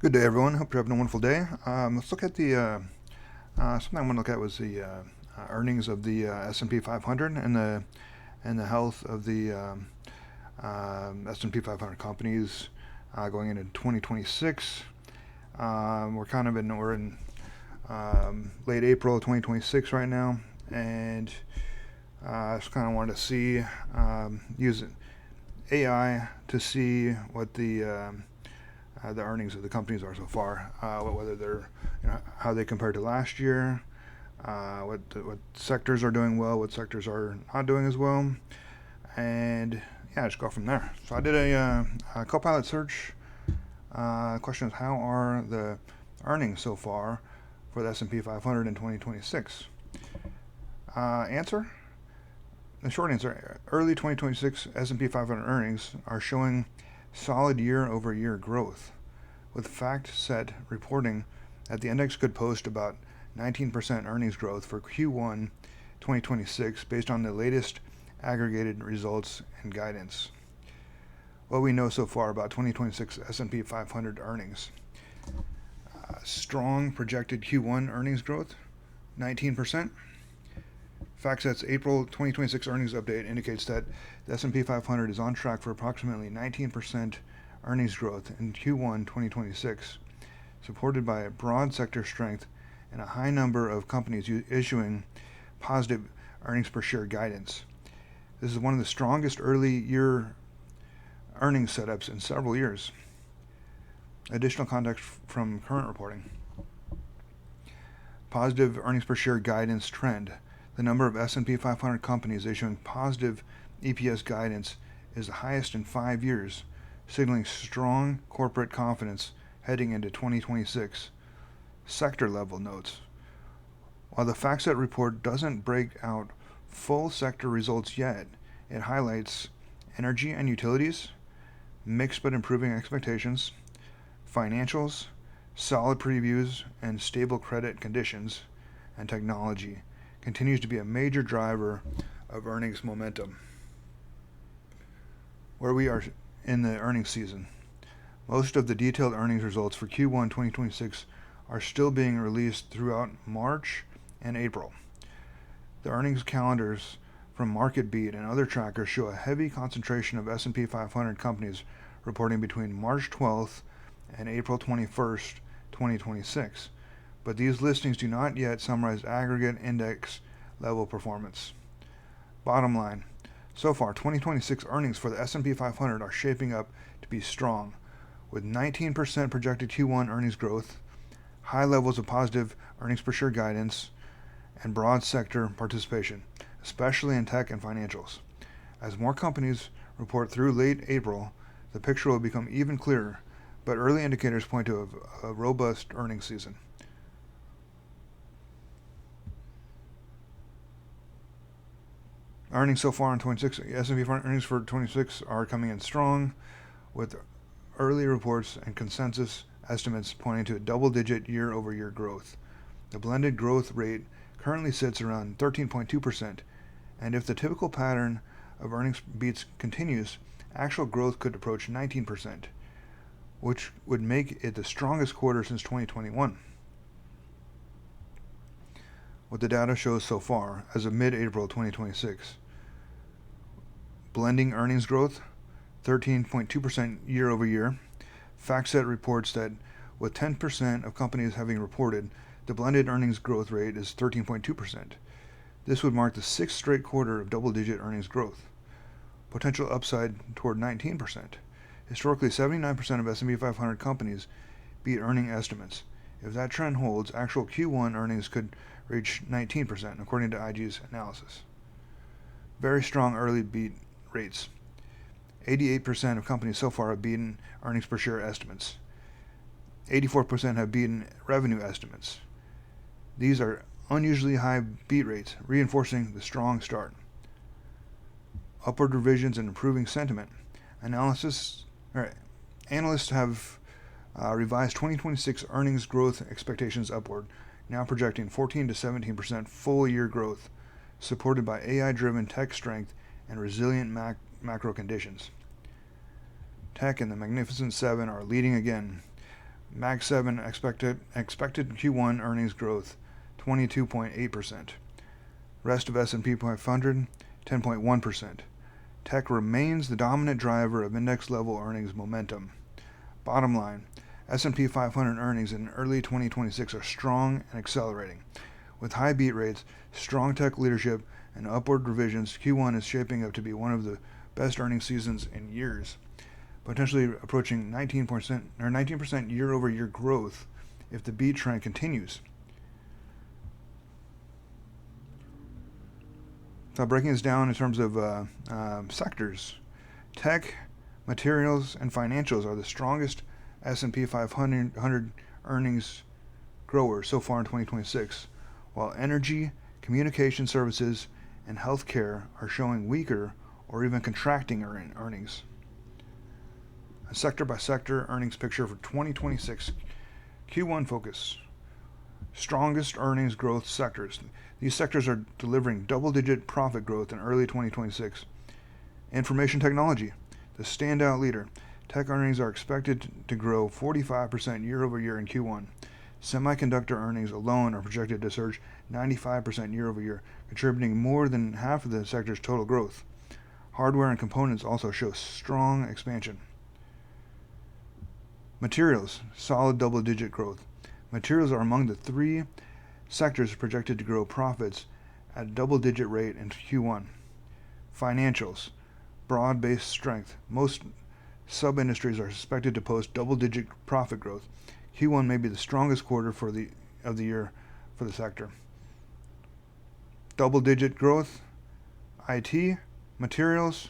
Good day, everyone. Hope you're having a wonderful day. Let's look at the something I want to look at was the earnings of the S&P 500 and the health of the S&P 500 companies going into 2026. We're in late April 2026 right now, and I just kind of wanted to see use AI to see what the earnings of the companies are so far, whether they're, how they compare to last year, what sectors are doing well, what sectors are not doing as well, and yeah, just go from there. So I did a Copilot search. Question is, how are the earnings so far for the S&P 500 in 2026? Answer. The short answer: early 2026 S&P 500 earnings are showing solid year-over-year growth, with FactSet reporting that the index could post about 19% earnings growth for Q1 2026 based on the latest aggregated results and guidance. What we know so far about 2026 S&P 500 earnings: strong projected Q1 earnings growth, 19%. FactSet's April 2026 earnings update indicates that the S&P 500 is on track for approximately 19% earnings growth in Q1 2026, supported by a broad sector strength and a high number of companies issuing positive earnings per share guidance. This is one of the strongest early year earnings setups in several years. Additional context from current reporting: positive earnings per share guidance trend. The number of S&P 500 companies issuing positive EPS guidance is the highest in 5 years, signaling strong corporate confidence heading into 2026. Sector level notes: while the FactSet report doesn't break out full sector results yet, it highlights energy and utilities, mixed but improving expectations; financials, solid previews and stable credit conditions; and technology continues to be a major driver of earnings momentum. Where we are in the earnings season: most of the detailed earnings results for Q1 2026 are still being released throughout March and April. The earnings calendars from MarketBeat and other trackers show a heavy concentration of S&P 500 companies reporting between March 12th and April 21st, 2026. But these listings do not yet summarize aggregate index level performance. Bottom line: so far, 2026 earnings for the S&P 500 are shaping up to be strong, with 19% projected Q1 earnings growth, high levels of positive earnings per share guidance, and broad sector participation, especially in tech and financials. As more companies report through late April, the picture will become even clearer, but early indicators point to a robust earnings season. Earnings so far in 26, S&P earnings for 26 are coming in strong, with early reports and consensus estimates pointing to a double-digit year-over-year growth. The blended growth rate currently sits around 13.2%, and if the typical pattern of earnings beats continues, actual growth could approach 19%, which would make it the strongest quarter since 2021. What the data shows so far as of mid-April 2026: blending earnings growth, 13.2% year over year. FactSet reports that with 10% of companies having reported, the blended earnings growth rate is 13.2%. This would mark the 6th straight quarter of double-digit earnings growth. Potential upside toward 19%. Historically, 79% of S&P 500 companies beat earning estimates. If that trend holds, actual Q1 earnings could reach 19%, according to IG's analysis. Very strong early beat rates. 88% of companies so far have beaten earnings per share estimates. 84% have beaten revenue estimates. These are unusually high beat rates, reinforcing the strong start. Upward revisions and improving sentiment. Analysts have revised 2026 earnings growth expectations upward, now projecting 14 to 17% full year growth, supported by AI-driven tech strength and resilient macro conditions. Tech and the Magnificent Seven are leading again, Mag 7 expected Q1 earnings growth 22.8%. Rest of S&P 500 10.1%. Tech remains the dominant driver of index level earnings momentum. Bottom line, S&P 500 earnings in early 2026 are strong and accelerating. With high beat rates, strong tech leadership, and upward revisions, Q1 is shaping up to be one of the best earnings seasons in years, potentially approaching 19% year-over-year growth if the beat trend continues. So breaking this down in terms of sectors, tech, materials, and financials are the strongest S&P 500 earnings growers so far in 2026, while energy, communication services, and healthcare are showing weaker or even contracting earnings. A sector-by-sector earnings picture for 2026. Q1 focus. Strongest earnings growth sectors. These sectors are delivering double-digit profit growth in early 2026. Information technology, the standout leader. Tech earnings are expected to grow 45% year-over-year in Q1. Semiconductor earnings alone are projected to surge 95% year-over-year, contributing more than half of the sector's total growth. Hardware and components also show strong expansion. Materials, solid double-digit growth. Materials are among the three sectors projected to grow profits at a double-digit rate in Q1. Financials, broad-based strength. Most sub-industries are expected to post double-digit profit growth. Q1 may be the strongest quarter of the year for the sector. Double-digit growth, IT, materials,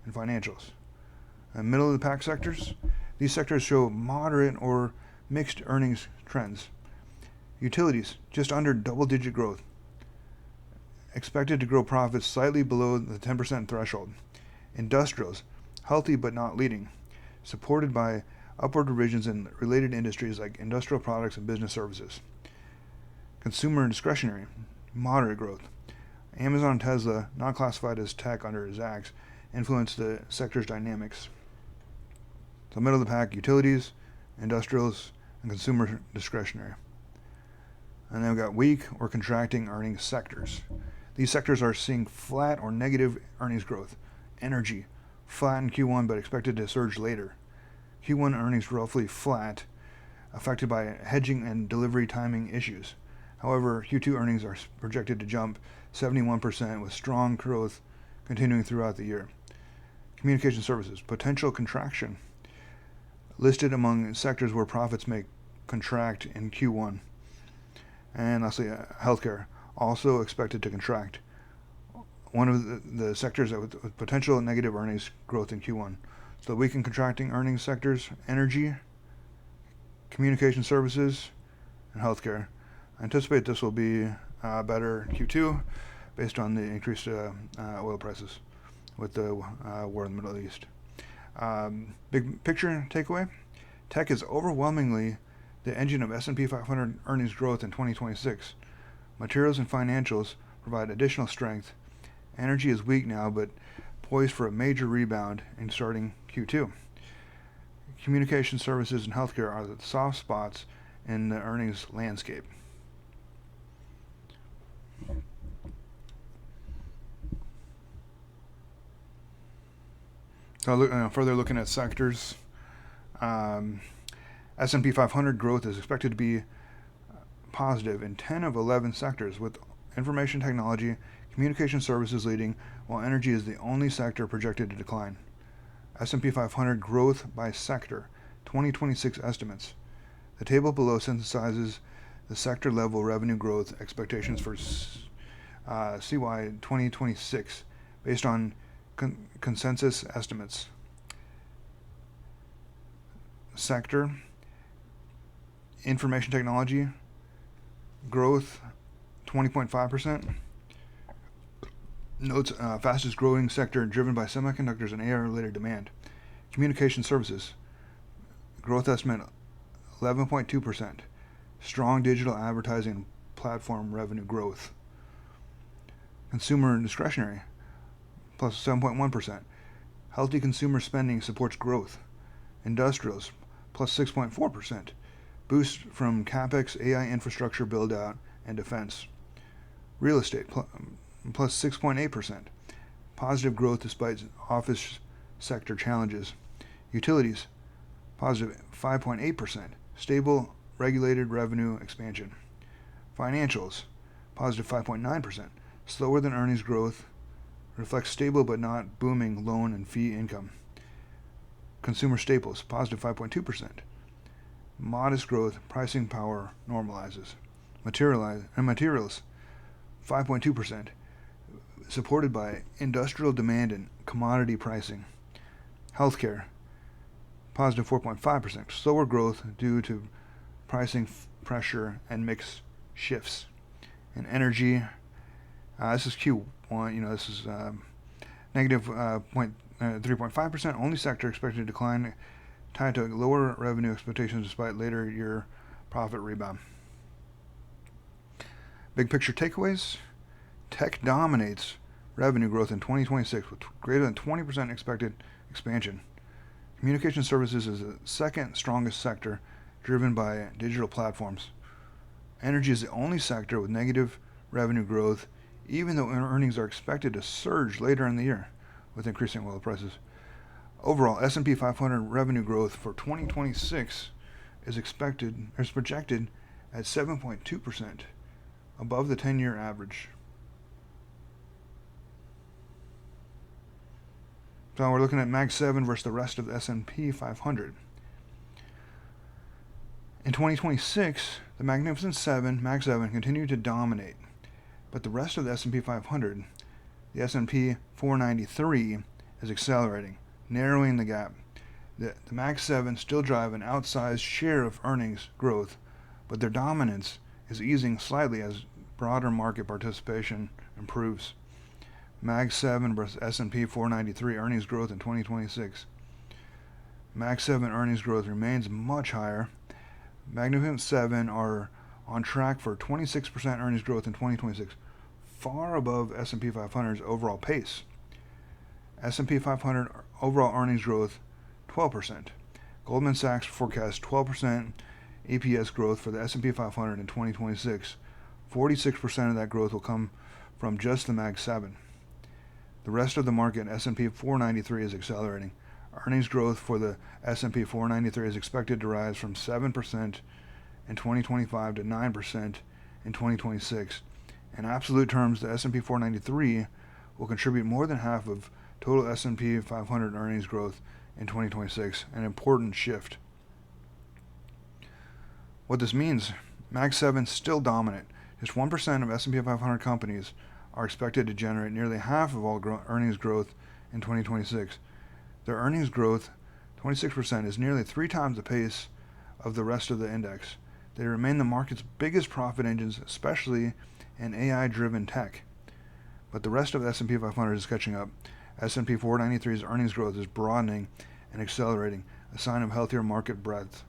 and financials. And middle of the pack sectors, these sectors show moderate or mixed earnings trends. Utilities, just under double-digit growth, expected to grow profits slightly below the 10% threshold. Industrials, healthy but not leading, supported by upward revisions in related industries like industrial products and business services. Consumer and discretionary, moderate growth. Amazon and Tesla, not classified as tech under ZAX, influence the sector's dynamics. So middle of the pack, utilities, industrials, and consumer discretionary. And then we've got weak or contracting earnings sectors. These sectors are seeing flat or negative earnings growth. Energy, flat in Q1 but expected to surge later. Q1 earnings roughly flat, affected by hedging and delivery timing issues. However, Q2 earnings are projected to jump 71% with strong growth continuing throughout the year. Communication services, potential contraction, listed among sectors where profits may contract in Q1. And lastly, healthcare, also expected to contract. One of the sectors with potential negative earnings growth in Q1. So weak and contracting earnings sectors, energy, communication services, and healthcare. I anticipate this will be better Q2 based on the increased oil prices with the war in the Middle East. Big picture takeaway, tech is overwhelmingly the engine of S&P 500 earnings growth in 2026. Materials and financials provide additional strength. Energy is weak now, but poised for a major rebound in starting Q2. Communication services and healthcare are the soft spots in the earnings landscape. So further looking at sectors, S&P 500 growth is expected to be positive in 10 of 11 sectors, with information technology, communication services leading, while energy is the only sector projected to decline. S&P 500 growth by sector, 2026 estimates. The table below synthesizes the sector-level revenue growth expectations for CY 2026 based on consensus estimates. Sector, information technology, growth 20.5%. Notes fastest growing sector driven by semiconductors and AI-related demand. Communication services, growth estimate 11.2%. Strong digital advertising platform revenue growth. Consumer and discretionary, plus 7.1%. Healthy consumer spending supports growth. Industrials, plus 6.4%. Boost from CapEx, AI infrastructure build-out, and defense. Real estate, plus 6.8%. Positive growth despite office sector challenges. Utilities, positive 5.8%. Stable regulated revenue expansion. Financials, positive 5.9%. Slower than earnings growth. Reflects stable but not booming loan and fee income. Consumer staples, positive 5.2%. Modest growth, pricing power normalizes. Materials, 5.2%, supported by industrial demand and commodity pricing. Healthcare, positive 4.5%, slower growth due to pricing pressure and mix shifts. And energy, this is Q1, this is negative 3.5%, only sector expected to decline, tied to lower revenue expectations despite later year profit rebound. Big picture takeaways. Tech dominates revenue growth in 2026 with greater than 20% expected expansion. Communication services is the second strongest sector, driven by digital platforms. Energy is the only sector with negative revenue growth, even though earnings are expected to surge later in the year with increasing oil prices. Overall, S&P 500 revenue growth for 2026 is projected at 7.2%, above the 10-year average. So we're looking at Mag 7 versus the rest of the S&P 500. In 2026, the Magnificent Seven, Mag 7, continue to dominate, but the rest of the S&P 500, the S&P 493, is accelerating, narrowing the gap. The Mag 7 still drive an outsized share of earnings growth, but their dominance is easing slightly as broader market participation improves. Mag 7 versus S&P 493 earnings growth in 2026. Mag 7 earnings growth remains much higher. Magnificent 7 are on track for 26% earnings growth in 2026, far above S&P 500's overall pace. S&P 500 overall earnings growth, 12%. Goldman Sachs forecasts 12% EPS growth for the S&P 500 in 2026. 46% of that growth will come from just the Mag 7. The rest of the market, S&P 493, is accelerating. Earnings growth for the S&P 493 is expected to rise from 7% in 2025 to 9% in 2026. In absolute terms, the S&P 493 will contribute more than half of total S&P 500 earnings growth in 2026, an important shift. What this means, Mag 7 still dominant. Just 1% of S&P 500 companies are expected to generate nearly half of all earnings growth in 2026. Their earnings growth, 26%, is nearly 3 times the pace of the rest of the index. They remain the market's biggest profit engines, especially in AI-driven tech. But the rest of the S&P 500 is catching up. S&P 493's earnings growth is broadening and accelerating, a sign of healthier market breadth.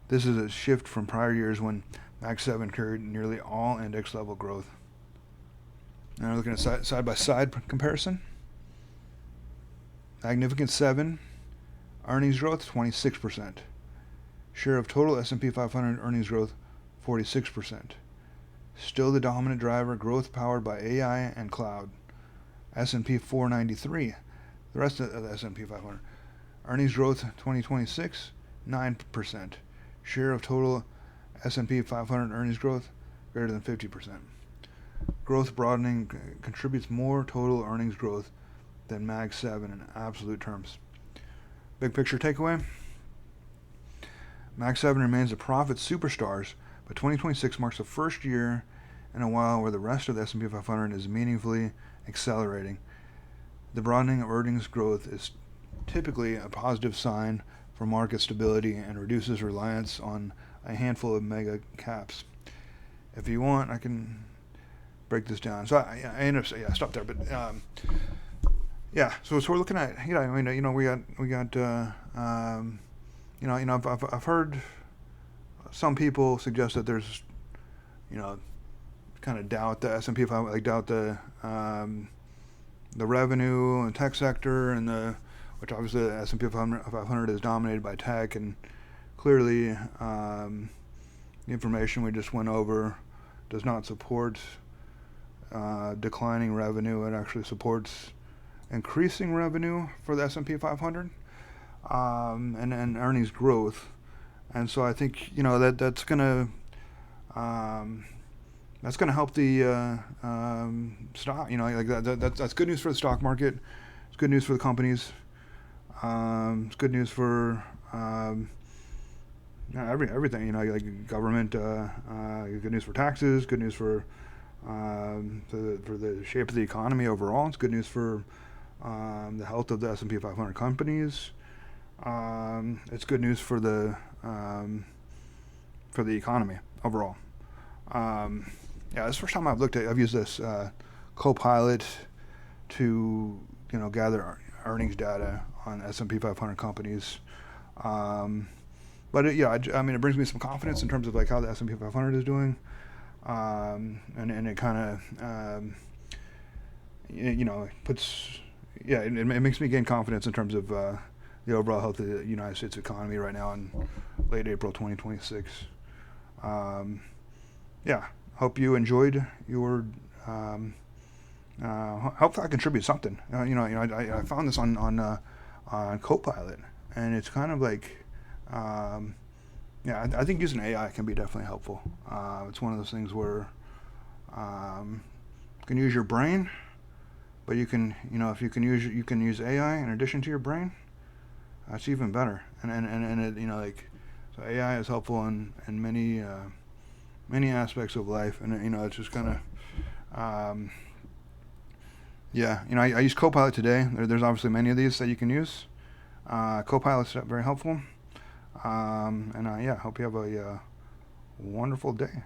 This is a shift from prior years when Mag 7 carried nearly all index-level growth. Now we're looking at side-by-side comparison. Magnificent 7, earnings growth, 26%. Share of total S&P 500 earnings growth, 46%. Still the dominant driver, growth powered by AI and cloud. S&P 493, the rest of the S&P 500. Earnings growth 2026, 9%. Share of total S&P 500 earnings growth, greater than 50%. Growth broadening contributes more total earnings growth than Mag 7 in absolute terms. Big picture takeaway. Mag 7 remains a profit superstars, but 2026 marks the first year in a while where the rest of the S&P 500 is meaningfully accelerating. The broadening of earnings growth is typically a positive sign for market stability and reduces reliance on a handful of mega caps. If you want, I can break this down. So I end up saying, stop there. But so we're looking at, I've heard some people suggest that there's, kind of doubt the S&P 500, like doubt the revenue and tech sector, and which obviously the S&P 500 is dominated by tech and clearly, the information we just went over does not support declining revenue. It actually supports increasing revenue for the S&P 500, and earnings growth. And so I think that's gonna help the stock. Like that's good news for the stock market. It's good news for the companies. It's good news for everything. Like government. Good news for taxes. Good news for the shape of the economy overall. It's good news for the health of the S&P 500 companies. It's good news for the economy overall. This is the first time I've used this Copilot to gather earnings data on S&P 500 companies. But it brings me some confidence in terms of like how the S&P 500 is doing, and it kind of it makes me gain confidence in terms of the overall health of the United States economy right now in late April 2026. Hope you enjoyed your. Hopefully I contribute something. I found this on Copilot, and it's kind of like, I think using AI can be definitely helpful. It's one of those things where you can use your brain, but you can, if you can use AI in addition to your brain, that's even better. And it, so AI is helpful in many aspects of life, and it's just kind of. I use Copilot today. There's obviously many of these that you can use. Copilot's very helpful. Hope you have a wonderful day.